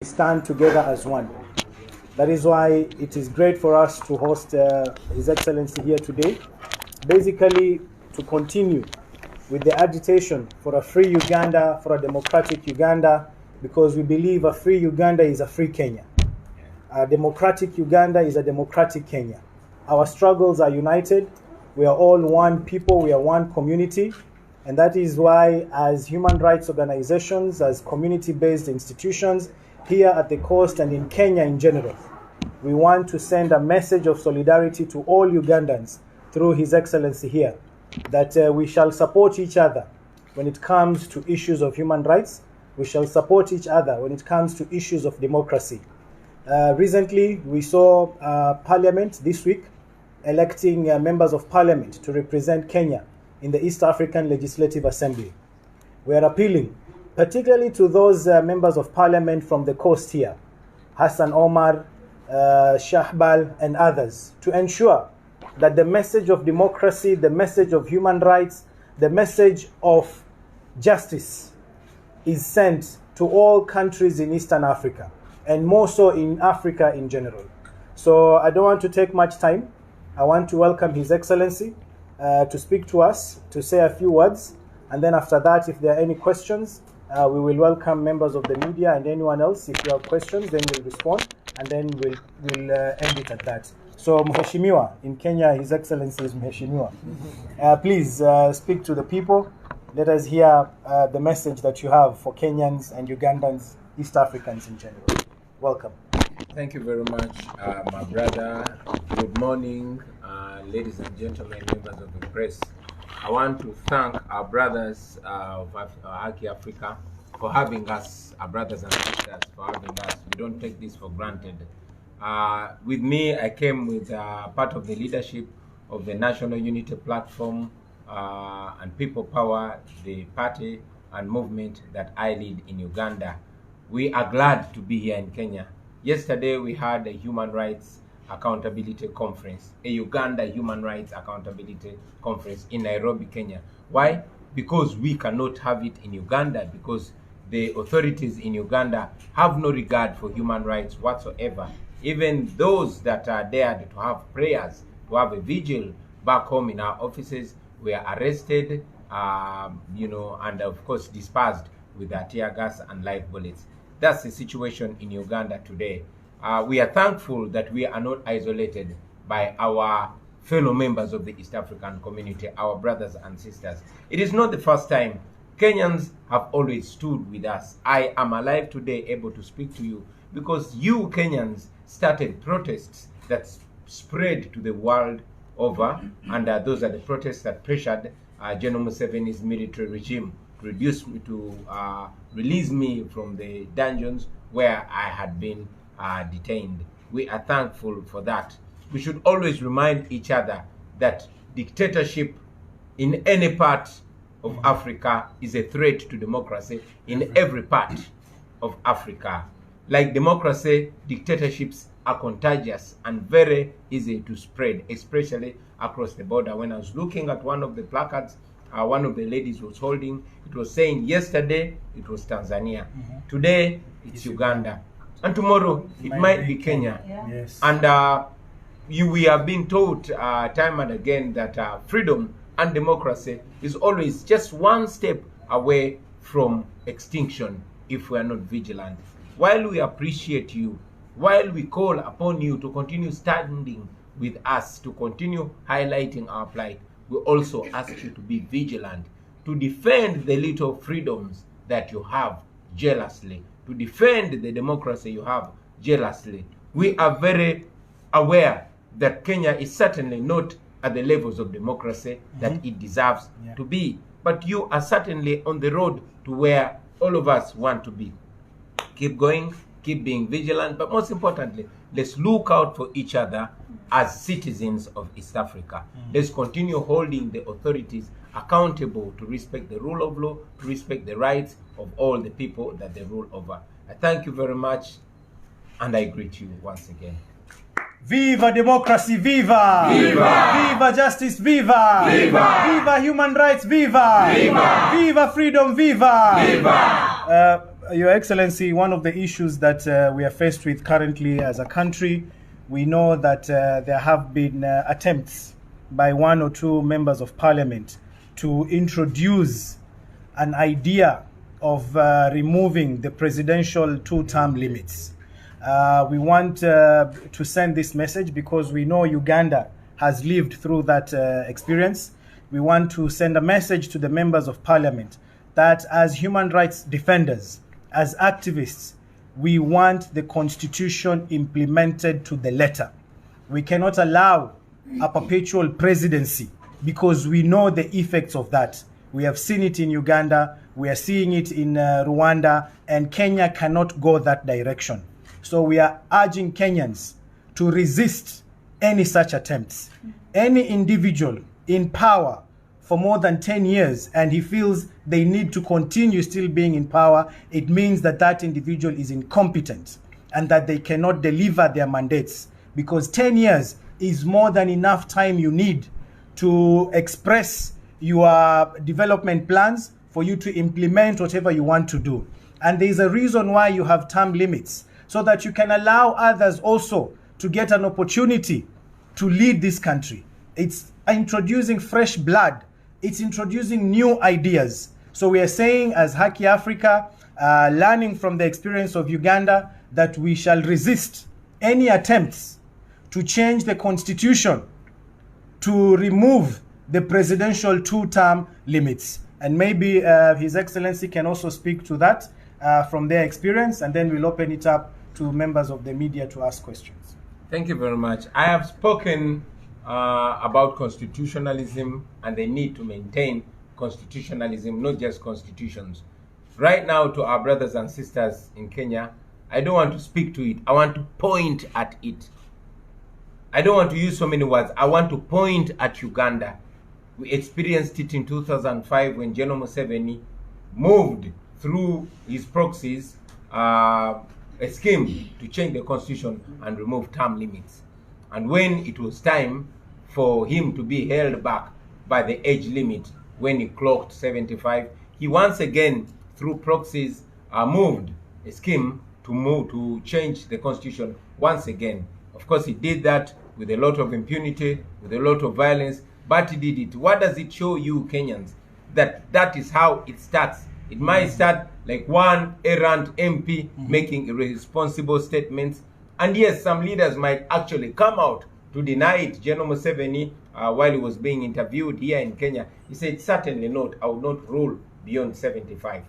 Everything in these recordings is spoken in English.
stand together as one. That is why it is great for us to host His Excellency here today, basically to continue with the agitation for a free Uganda, for a democratic Uganda, because we believe a free Uganda is a free Kenya. A democratic Uganda is a democratic Kenya. Our struggles are united. We are all one people, we are one community, and that is why as human rights organizations, as community-based institutions, here at the coast and in Kenya in general, we want to send a message of solidarity to all Ugandans through His Excellency here, that we shall support each other when it comes to issues of human rights. We shall support each other when it comes to issues of democracy. Recently, we saw Parliament this week electing members of Parliament to represent Kenya in the East African Legislative Assembly. We are appealing particularly to those members of Parliament from the coast here, Hassan Omar, Shahbal and others, to ensure that the message of democracy, the message of human rights, the message of justice is sent to all countries in Eastern Africa, and more so in Africa in general. So I don't want to take much time. I want to welcome His Excellency to speak to us, to say a few words, and then after that, if there are any questions, we will welcome members of the media and anyone else. If you have questions, then we'll respond, and then we'll end it at that. So Mheshimiwa, in Kenya, His Excellency is Mheshimiwa. Please speak to the people. Let us hear the message that you have for Kenyans and Ugandans, East Africans in general. Welcome. Thank you very much, my brother. Good morning, ladies and gentlemen, members of the press. I want to thank our brothers of HAKI Africa for having us, our brothers and sisters, for having us. We don't take this for granted. With me, I came with part of the leadership of the National Unity Platform and People Power, the party and movement that I lead in Uganda. We are glad to be here in Kenya. Yesterday, we had a Human Rights Accountability Conference, a Uganda Human Rights Accountability Conference in Nairobi, Kenya. Why? Because we cannot have it in Uganda, because the authorities in Uganda have no regard for human rights whatsoever. Even those that are there to have prayers, to have a vigil back home in our offices, were arrested, and of course dispersed with tear gas and live bullets. That's the situation in Uganda today. We are thankful that we are not isolated by our fellow members of the East African community, our brothers and sisters. It is not the first time. Kenyans have always stood with us. I am alive today, able to speak to you, because you Kenyans started protests that spread to the world over, and those are the protests that pressured General Museveni's military regime to release me from the dungeons where I had been detained. We are thankful for that. We should always remind each other that dictatorship in any part of Africa is a threat to democracy in every part of Africa. Like democracy, dictatorships are contagious and very easy to spread, especially across the border. When I was looking at one of the placards, one of the ladies was holding, it was saying yesterday it was Tanzania, today it's Uganda, and tomorrow it might be Kenya. Yes. And we have been taught time and again that freedom and democracy is always just one step away from extinction if we are not vigilant. While we appreciate you, while we call upon you to continue standing with us, to continue highlighting our plight, we also ask you to be vigilant, to defend the little freedoms that you have jealously, to defend the democracy you have jealously. We are very aware that Kenya is certainly not at the levels of democracy that it deserves to be, but you are certainly on the road to where all of us want to be. Keep going, keep being vigilant, but most importantly, let's look out for each other as citizens of East Africa. Let's continue holding the authorities accountable to respect the rule of law, to respect the rights of all the people that they rule over. I thank you very much, and I greet you once again. Viva democracy, viva! Viva! Viva justice, viva! Viva! Viva human rights, viva! Viva! Viva freedom, viva! Viva! Your Excellency, one of the issues that we are faced with currently as a country, we know that there have been attempts by one or two members of parliament to introduce an idea of removing the presidential two-term limits. We want to send this message because we know Uganda has lived through that experience. We want to send a message to the members of parliament that as human rights defenders, as activists, we want the constitution implemented to the letter. We cannot allow a perpetual presidency because we know the effects of that. We have seen it in Uganda, we are seeing it in Rwanda, and Kenya cannot go that direction. So we are urging Kenyans to resist any such attempts. Any individual in power for more than 10 years and he feels they need to continue still being in power, it means that that individual is incompetent and that they cannot deliver their mandates, because 10 years is more than enough time you need to express your development plans, for you to implement whatever you want to do. And there's a reason why you have term limits, so that you can allow others also to get an opportunity to lead this country. It's introducing fresh blood. It's introducing new ideas. So we are saying as HAKI Africa, learning from the experience of Uganda, that we shall resist any attempts to change the constitution to remove the presidential two-term limits. And maybe His Excellency can also speak to that from their experience, and then we'll open it up to members of the media to ask questions. Thank you very much. I have spoken about constitutionalism and the need to maintain constitutionalism, not just constitutions. Right now, to our brothers and sisters in Kenya, I don't want to speak to it. I want to point at it. I don't want to use so many words. I want to point at Uganda. We experienced it in 2005 when General Museveni moved through his proxies a scheme to change the constitution and remove term limits. And when it was time for him to be held back by the age limit, when he clocked 75, he once again, through proxies, moved a scheme to change the constitution once again. Of course, he did that with a lot of impunity, with a lot of violence, but he did it. What does it show you, Kenyans? That is how it starts. It might start like one errant MP making irresponsible statements. And yes, some leaders might actually come out to deny it. General Museveni, while he was being interviewed here in Kenya, he said, certainly not, I will not rule beyond 75.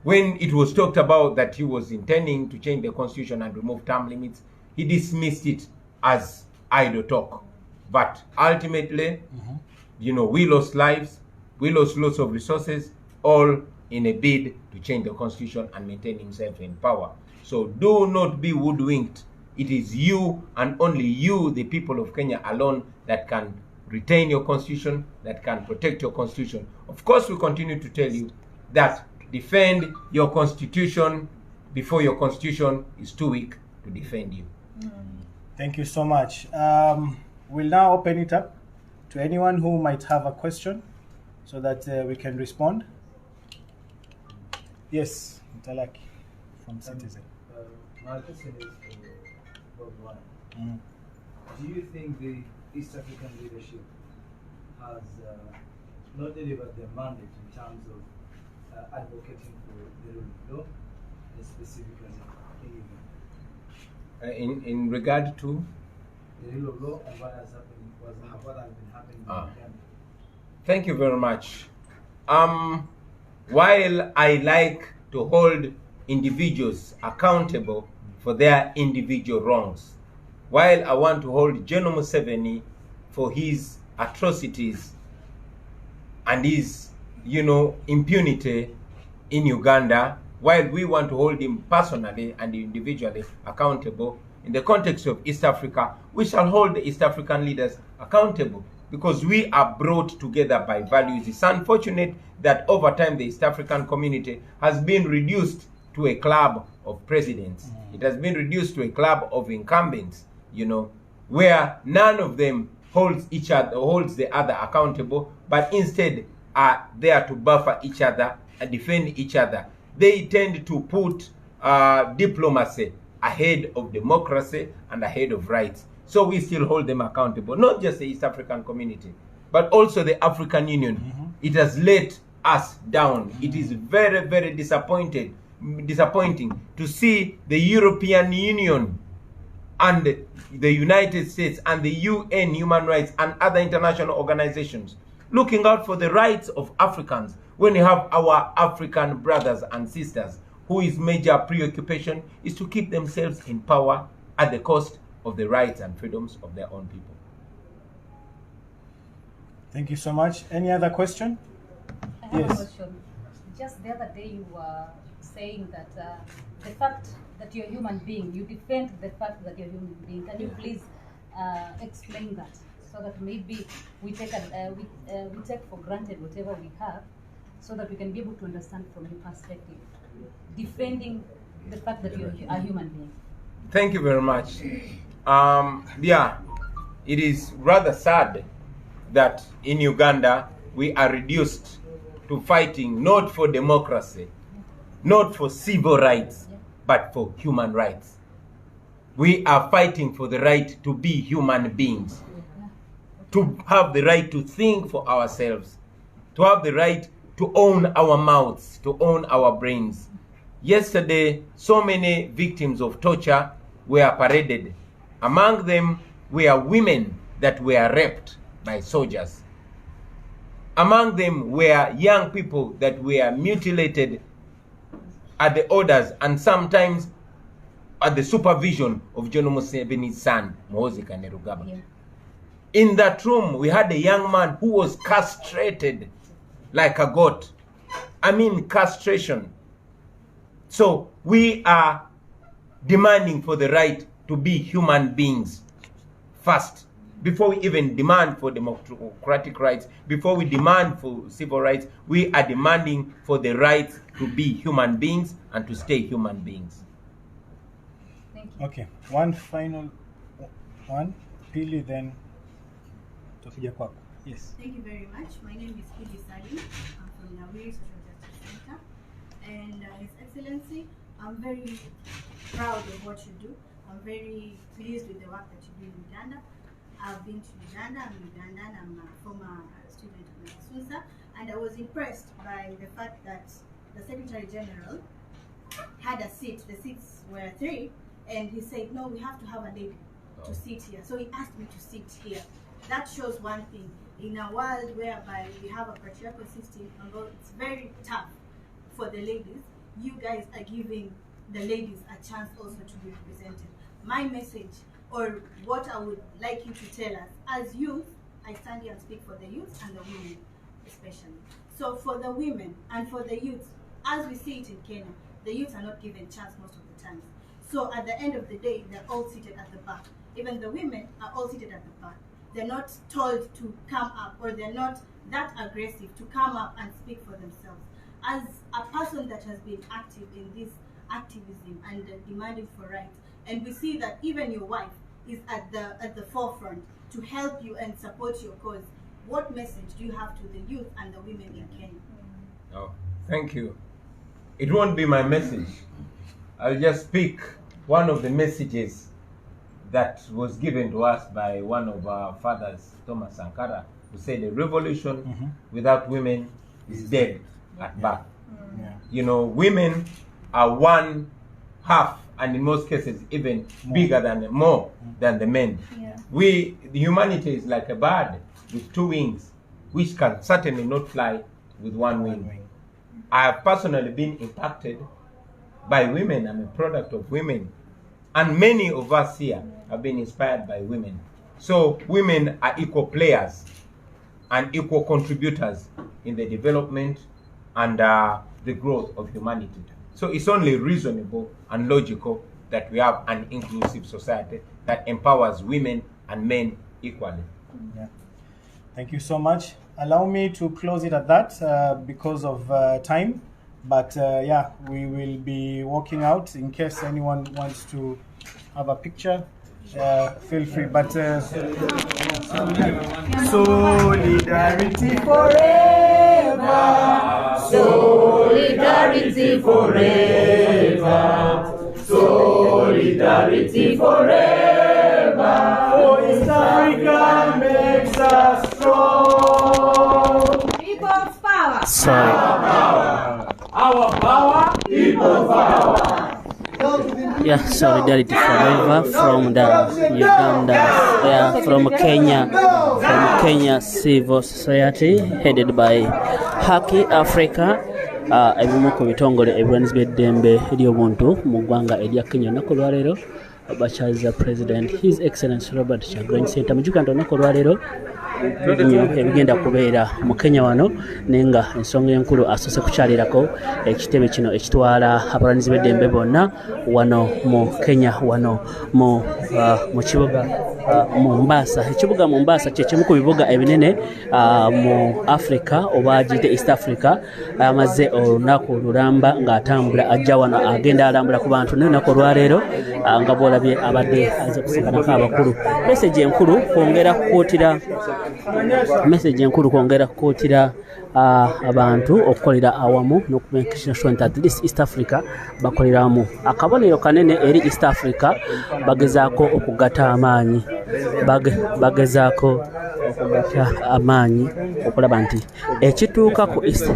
When it was talked about that he was intending to change the constitution and remove term limits, he dismissed it as idle talk. But ultimately, you know, we lost lives, we lost lots of resources, all in a bid to change the constitution and maintain himself in power. So do not be woodwinked. It is you and only you, the people of Kenya alone, that can retain your constitution, that can protect your constitution. Of course, we continue to tell you that defend your constitution before your constitution is too weak to defend you. Thank you so much. We'll now open it up to anyone who might have a question so that we can respond. Yes, Mtalaki from Citizen. My question is for Bobi. Do you think the East African leadership has not delivered their mandate in terms of advocating for the rule of law, and specifically In regard to the rule of law and what has happened, what has been happening in Uganda? Thank you very much. While I like to hold individuals accountable for their individual wrongs, while I want to hold General Museveni for his atrocities and his, impunity in Uganda, while we want to hold him personally and individually accountable, in the context of East Africa, we shall hold the East African leaders accountable, because we are brought together by values. It's unfortunate that over time the East African community has been reduced to a club of presidents. It has been reduced to a club of incumbents, where none of them holds the other accountable, but instead are there to buffer each other and defend each other. they tend to put diplomacy ahead of democracy and ahead of rights. So we still hold them accountable, not just the East African community, but also the African Union. It has let us down. It is very, very disappointing to see the European Union and the United States and the UN human rights and other international organizations looking out for the rights of Africans when you have our African brothers and sisters whose major preoccupation is to keep themselves in power at the cost of the rights and freedoms of their own people. Thank you so much. Any other question? I have a question. Just the other day you were saying that the fact that you're a human being, you defend the fact that you're a human being. Can you please explain that so that maybe we take for granted whatever we have, so that we can be able to understand from your perspective, defending the fact that you're a human being? Thank you very much. Yeah, it is rather sad that in Uganda we are reduced to fighting not for democracy, not for civil rights, but for human rights. We are fighting for the right to be human beings, to have the right to think for ourselves, to have the right to own our mouths, to own our brains. Yesterday, so many victims of torture were paraded. Among them were women that were raped by soldiers. Among them were young people that were mutilated at the orders and sometimes at the supervision of General Museveni's son, Muhoozi Kainerugaba. Yeah. In that room, we had a young man who was castrated like a goat. I mean, castration. So we are demanding for the right to be human beings first. Before we even demand for democratic rights, before we demand for civil rights, we are demanding for the right to be human beings and to stay human beings. Thank you. Okay, one final one. Pili, then yes. Thank you very much. My name is Pili Salim. I'm from Nawiri Social Justice Center. And His Excellency, I'm very proud of what you do. I'm very pleased with the work that you do in Uganda. I've been to Uganda, I'm Ugandan, I'm a former student of Mombasa, and I was impressed by the fact that the Secretary General had a seat. The seats were 3, and he said, no, we have to have a lady to sit here. So he asked me to sit here. That shows one thing. In a world whereby we have a patriarchal system, although it's very tough for the ladies, you guys are giving the ladies a chance also to be represented. My message, or what I would like you to tell us, as youth, I stand here and speak for the youth and the women especially. So for the women and for the youth, as we see it in Kenya, the youth are not given chance most of the times. So at the end of the day, they're all seated at the back. Even the women are all seated at the back. They're not told to come up, or they're not that aggressive to come up and speak for themselves. As a person that has been active in this activism and demanding for rights, and we see that even your wife is at the forefront to help you and support your cause, what message do you have to the youth and the women in Kenya? Oh, thank you. It won't be my message. I'll just pick one of the messages that was given to us by one of our fathers, Thomas Sankara, who said a revolution without women is dead at birth. Yeah. You know, women are one half, and in most cases even bigger than more than the men. Yeah. The humanity is like a bird with 2 wings, which can certainly not fly with one wing. I have personally been impacted by women. I'm a product of women, and many of us here have been inspired by women. So women are equal players and equal contributors in the development and the growth of humanity. So it's only reasonable and logical that we have an inclusive society that empowers women and men equally. Yeah. Thank you so much. Allow me to close it at that because of time. But yeah, we will be walking out in case anyone wants to have a picture. Feel free. But solidarity forever. Solidarity forever. Solidarity forever. For East Africa makes us strong. People's power. Sorry. Our power, people's power. Yeah, solidarity forever from the Uganda, from Kenya Civil Society headed by HAKI Africa. Ebimu ku bitongole ebirwanyiza eddembe ery'obuntu mu ggwanga erya Kenya olunaku olwaleero bakyaza President His Excellency Robert Kyagulanyi Ssentamu mujjukira nti olunaku olwaleero ebigenda kubeera mu Kenya wano nenga ensonga enkulu asoose kukyalirako ekitebe kino ekitwala abalwanyizi b'eddembe bonna wano mu Kenya wano mu kibuga Mombasa. Ekibuga Mombasa kye kimu ku bibuga ebinene mu Africa oba giyite East Africa. Amaze olunaku olulamba ng'atambula ajja wano agenda alambula ku bantu n'olunaku olwaleero nga bw'olabye abadde aze kusinkana abakulu. Message enkulu kwongera kukootira abantu okukolera awamu n'okumenkisha nti at least East Africa bakoleramu. Akabonero kanene eri East Africa bagezaako okugatta amaanyi okulaba nti ekituuka ku East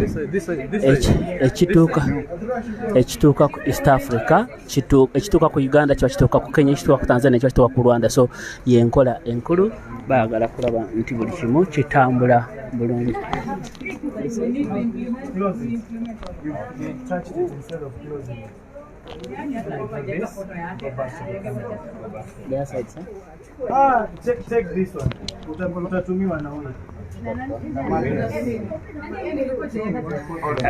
Africa ekituuka ku Uganda kiba kituuka ku Kenya, ekituuka ku Tanzania kiba kituuka ku Rwanda. So yenkola enkulu baagala kulaba nti buli kimu kitambula bulungi. Take this one. Utatumiwa na huyo.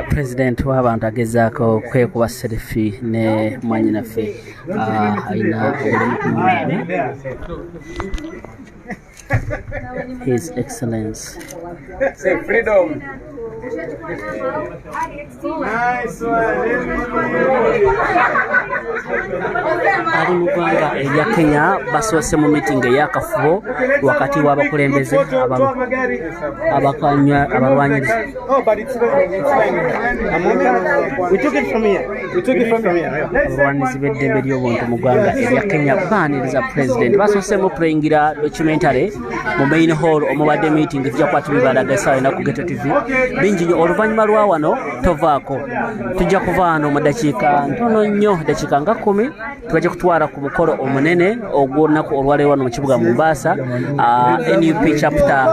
President w'abantu agezaako kwekuba selfie ne mwanyinaffe alina His Excellency. Say freedom. Nice one. Ali mu ggwanga erya Kenya basoose mu meeting ey'akafubo wakati w'abakulembeze abalwanyiriza. Abalwanyirizi b'eddembe ly'obuntu mu ggwanga erya Kenya baaniriza President. Basoose mu playingira documentary mu main hall omubadde meeting tujja kukwata bibalaga essaawa ena ku Ghetto TV. Bingi nnyo oluvannyuma lwa wano tovaako. Tujja kuva wano mu dakiika ntono nnyo, dakiika nga 10 tubajja kutwala ku mukolo omunene ogw'olunaku olwaleero wano mu kibuga Mombasa. NUP chapter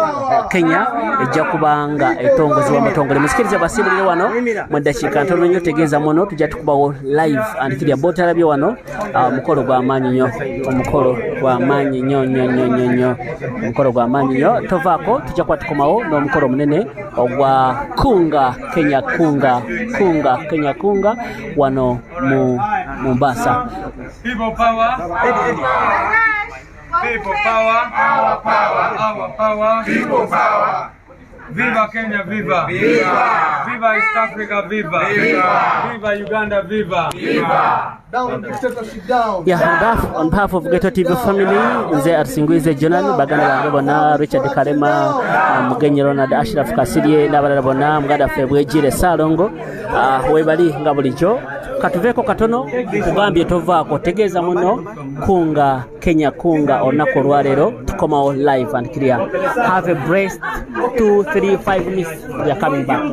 Kenya ejja kubanga etongozebwa amatongole. Musikirize basiibulire wano mu dakiika ntono nnyo, tegeeza muno tujja tukubawo live and kirya botalabye wano omukolo gw'amaanyi nnyo, omukolo gw'amaanyi nnyo, omukolo gw'amaanyi nnyo. Tovaako, tujja kuba tukomawo n'omukolo omunene ogwa Kenya kunga wano mu Mombasa. People power. People power. Our power. Our power. People power. Viva Kenya, viva. Viva. Viva East Africa, viva. Viva. Viva Uganda, viva. Viva. Yeah, on behalf of Ghetto TV family, nze Arsingwize Jonan, baganda bange bonna Richard Kalema, Mugenyi Ronald Ashraf Kasirye n'abalala bonna muganda ffe Bwejire Salongo, webali nga bulijjo. Katuveeko katono kugambye tovaako, tegeeza muno Kenya olunaku olwaleero tukomawo live and clear. Have a blessed 2, 3, 5 minutes. We are coming back.